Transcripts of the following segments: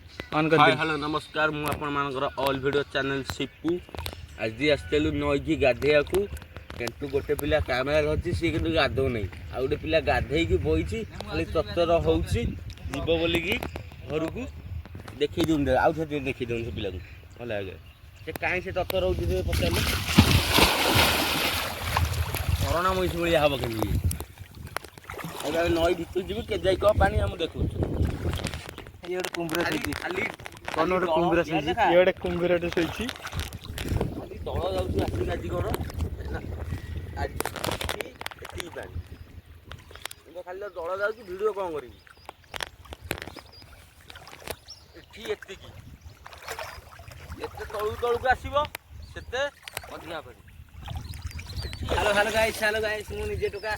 Hi hello नमस्कार मु आपण मानकर ऑल वीडियो चैनल सिपू आज आसलु नई की गाधेया को किंतु गोटे पिला कैमेरा धरती सी कि गाधो नहीं आ गोटे पिला गाधे की बही खाली तत्तर होची जीव बोलिकी घर को देखी दूँ आउ थे देखी दूँ से पिला को भल आगे से कहीं से तत्तर हो पचारे कोरोना मईस भाया हम कि नई भितर जी के जाई कह पानी हम देखु ये कुंभीर खाली कौन गोटे कुंभीर सही ये गोटे कुंभीर सही खाली तल जाऊँ आसिक आज घर एति पानी खाली तल जाऊँ भिडियो कौन करी एति तलू तलू आसो से अधिका पानी हेलो गाइस मु निजे टोका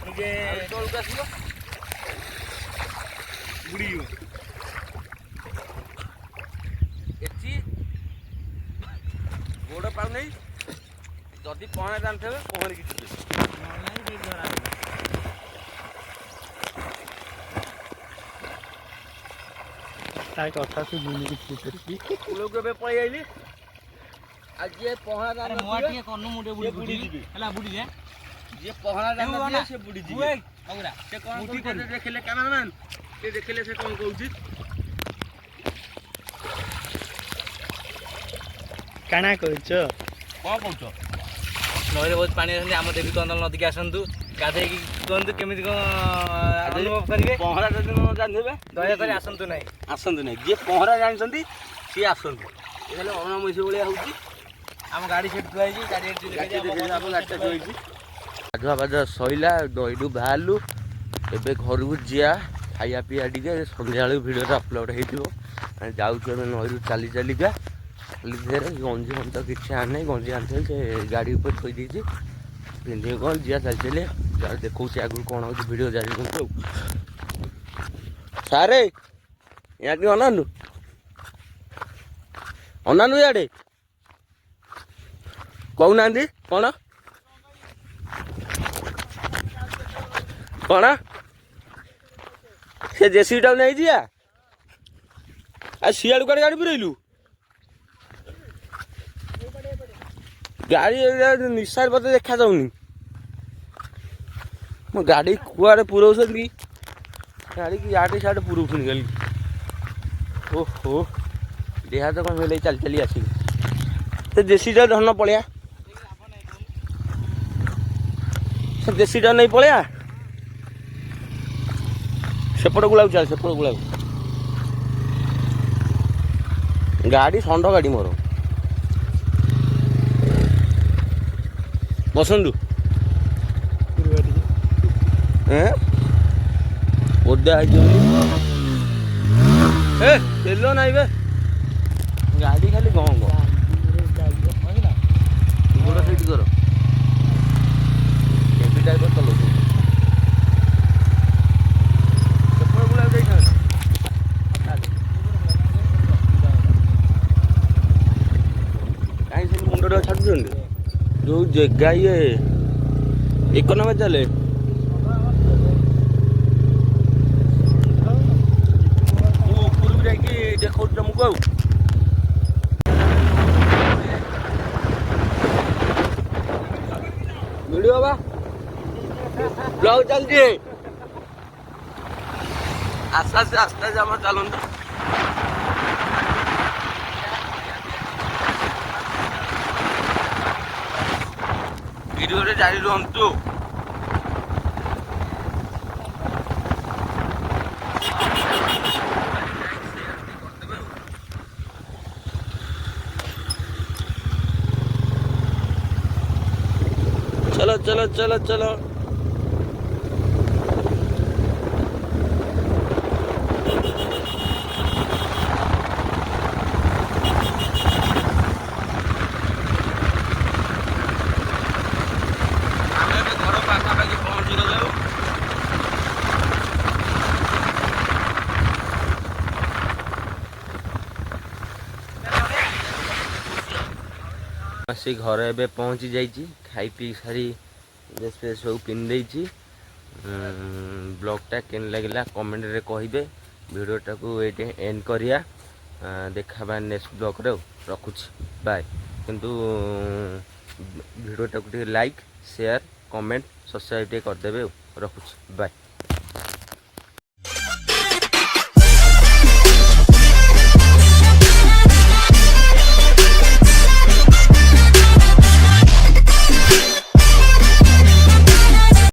निजे तलू आसो बुड़ी गोड़ पाऊ नहीं जदि पहना जानते पहन कि कथा शुभुनि किसी लोग पलि आइली आज जी पहना जान बुड़ी जी पहना जान से बुड़ी जी से कौन देखले कैमरामैन से देखले से कौन कहूँ काना कौच कौन कौच नई बहुत पानी आम देवी कंदल नदी की आसतु गाधे कहतु केमी अनुभव करेंगे पहरा जब जानते दयाकोरी आसतु ना आसतु ना जी पहरा जानते सी आसतु ये अरुणा मईस भाया होगी आम गाड़ी से गाड़ी गाधुआ पाधुआ सैला नईरू बाहरलु एबे घर को जा खाया पीया टे सन्ध्या भिडियो अपलोड हो जाऊँ नईरू चली चलिका खाली देर गंजी हम तो किसी आने गंजी आनते से गाड़ी ऊपर थोड़ी देती पिंधे कौन जी चल चले देखो आगु कौन हो भिड जारी कर सारे या अनानु अनानु इे कहना कौन कौन से जेसी टाइम नहीं दिया आ सियाड़ कड़े गाड़ी पुरैलु गाड़ी निशा मत देखा जाऊनी मो गाड़ी कुआड़े पुरौस गाड़ी की आटे साटे पुरौन गली ओहो देहा तो कौन मिले चल चली आस देसी टा धन पलिया से देसी टा नहीं पलिया सेपट गुला चल सेपट गुला गाड़ी षंड गाड़ी मोर बसंतु ओदा तेल ना गाड़ी खाली गंग गोड़ सीट कर टाइप चलो कहीं से मुंडा छाड़ जो जगह ये एक नंबर चले देखो तुमको वीडियो बा ब्लॉग चलती आस्ते आस्ते आस्ते जमा चलो वीडियो जारी रुहतु चलो चलो चलो चलो घर पाखापाखि पहुँची गलु आसी घर एबे पहुँची जाइए खाई पी सारी ड्रेस फ्रेस सब पिंधि ब्लॉगटा केन लगे कमेंट रे कहिबे वीडियोटा को ये एंड करिया। देखा हेबा नेक्स्ट ब्लॉग रे रखुଛି बाय किंतु वीडियो टाको लाइक शेयर कमेंट सब्सक्राइब करदेवे रखुଛି बाय।